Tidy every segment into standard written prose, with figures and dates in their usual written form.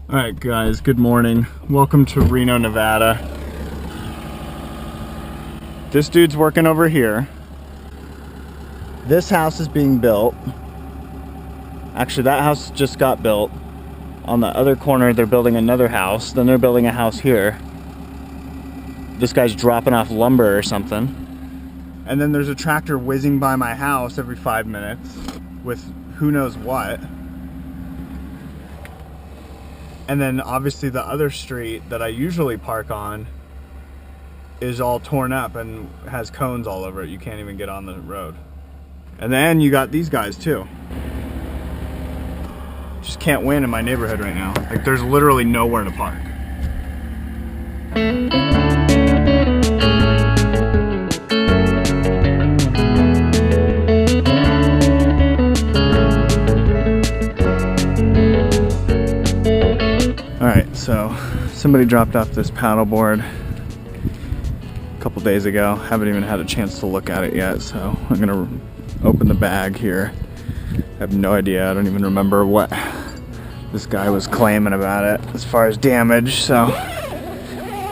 Alright guys, good morning. Welcome to Reno, Nevada. This dude's working over here. This house is being built. Actually, that house just got built. On the other corner, they're building another house. Then they're building a house here. This guy's dropping off lumber or something. And then there's a tractor whizzing by my house every 5 minutes with who knows what. And then obviously the other street that I usually park on is all torn up and has cones all over it. You can't even get on the road. And then you got these guys too. Just can't win in my neighborhood right now. Like, there's literally nowhere to park. Alright, so somebody dropped off this paddleboard a couple days ago. Haven't even had a chance to look at it yet, so I'm gonna open the bag here. I have no idea. I don't even remember what this guy was claiming about it as far as damage, so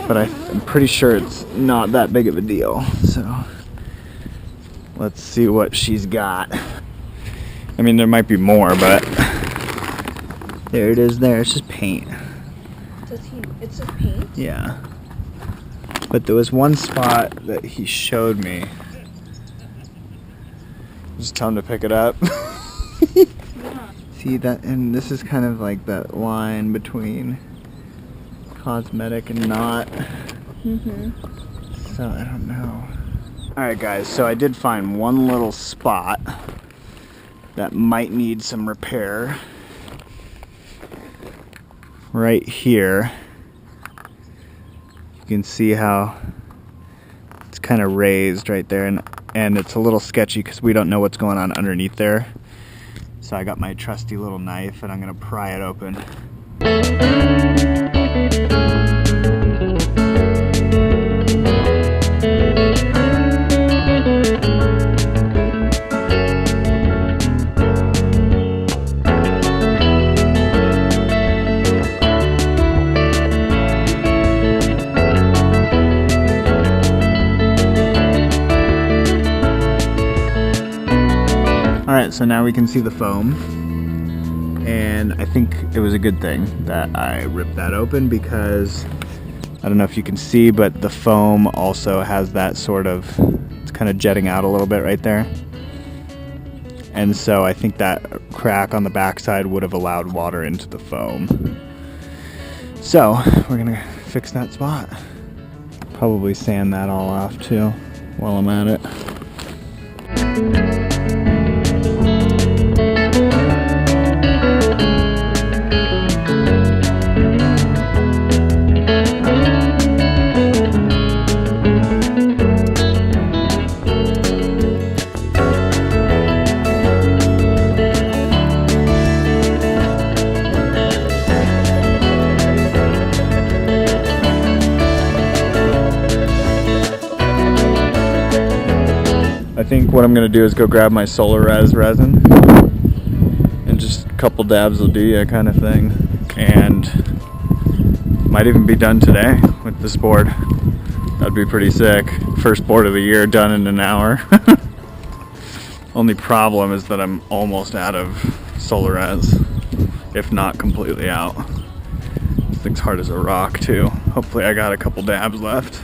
but I'm pretty sure it's not that big of a deal. So let's see what she's got. I mean, there might be more, but there it is there. It's just paint. It's just paint? Yeah. But there was one spot that he showed me. Just tell him to pick it up. Yeah. See that, and this is kind of like that line between cosmetic and not. So I don't know. Alright guys, so I did find one little spot that might need some repair. Right here. You can see how it's kind of raised right there, and it's a little sketchy because we don't know what's going on underneath there. So I got my trusty little knife and I'm gonna pry it open. Alright, so now we can see the foam, and I think it was a good thing that I ripped that open because I don't know if you can see, but the foam also has that sort of, it's kind of jetting out a little bit right there. And so I think that crack on the backside would have allowed water into the foam. So we're gonna fix that spot. Probably sand that all off too while I'm at it. I think what I'm going to do is go grab my solar res resin, and just a couple dabs will do ya kind of thing, and might even be done today with this board. That'd be pretty sick. First board of the year done in an hour. Only problem is that I'm almost out of solar res, if not completely out. This thing's hard as a rock too. Hopefully I got a couple dabs left.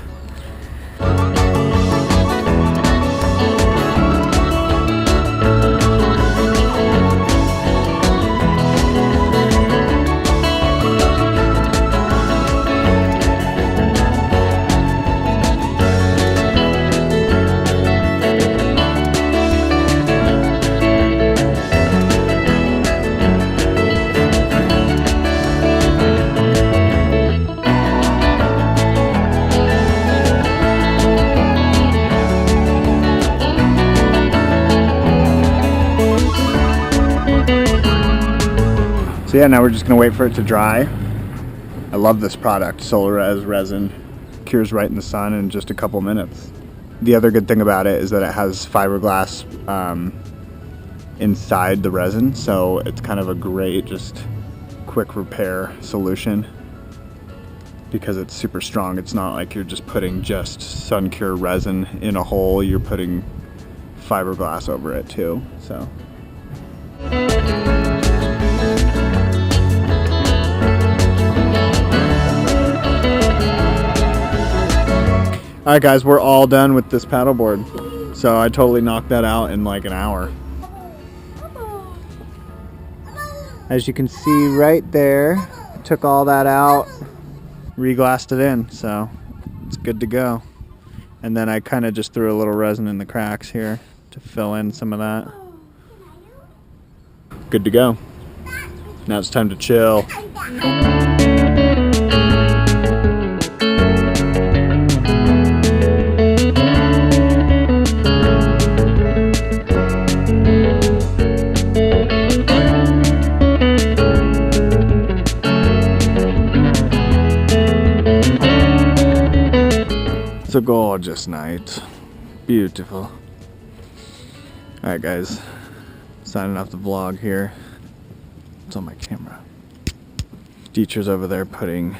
So yeah, now we're just gonna wait for it to dry. I love this product, Solar Res resin. Cures right in the sun in just a couple minutes. The other good thing about it is that it has fiberglass inside the resin, so it's kind of a great just quick repair solution because it's super strong. It's not like you're just putting just sun-cure resin in a hole, you're putting fiberglass over it too, so. Alright guys, we're all done with this paddleboard. So I totally knocked that out in like an hour. As you can see right there, took all that out, re-glassed it in, so it's good to go. And then I kind of just threw a little resin in the cracks here to fill in some of that. Good to go. Now it's time to chill. It's a gorgeous night. Beautiful. Alright guys, signing off the vlog here. It's on my camera. Dietrich's over there putting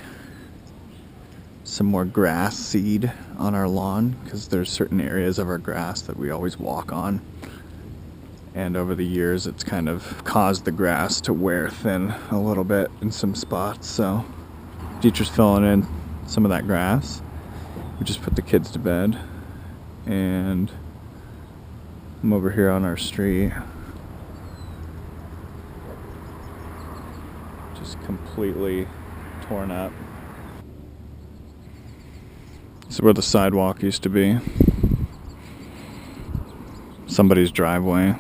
some more grass seed on our lawn because there's certain areas of our grass that we always walk on. And over the years it's kind of caused the grass to wear thin a little bit in some spots. So Dietrich's filling in some of that grass. We just put the kids to bed and I'm over here on our street. Just completely torn up. This is where the sidewalk used to be. Somebody's driveway.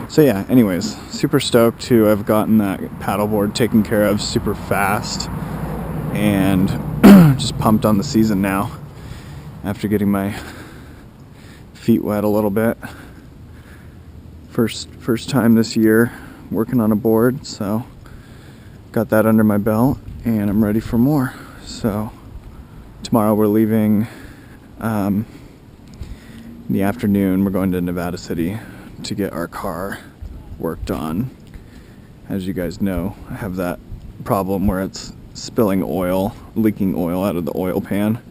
So yeah, anyways, super stoked to have gotten that paddleboard taken care of super fast and just pumped on the season now after getting my feet wet a little bit. First time this year working on a board, so got that under my belt and I'm ready for more. So tomorrow we're leaving in the afternoon. We're going to Nevada City to get our car worked on. As you guys know, I have that problem where it's spilling oil, leaking oil out of the oil pan.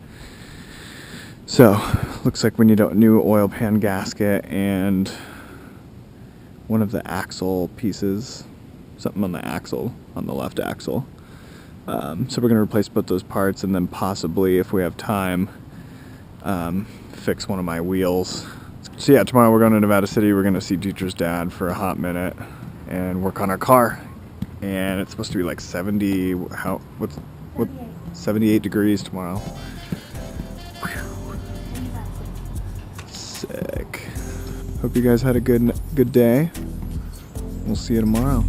So looks like we need a new oil pan gasket and one of the axle pieces, something on the axle, on the left axle. So we're gonna replace both those parts and then possibly, if we have time, fix one of my wheels. So yeah, tomorrow we're going to Nevada City. We're going to see Dietrich's dad for a hot minute and work on our car. And it's supposed to be like 78 degrees tomorrow. Whew. Sick. Hope you guys had a good day. We'll see you tomorrow.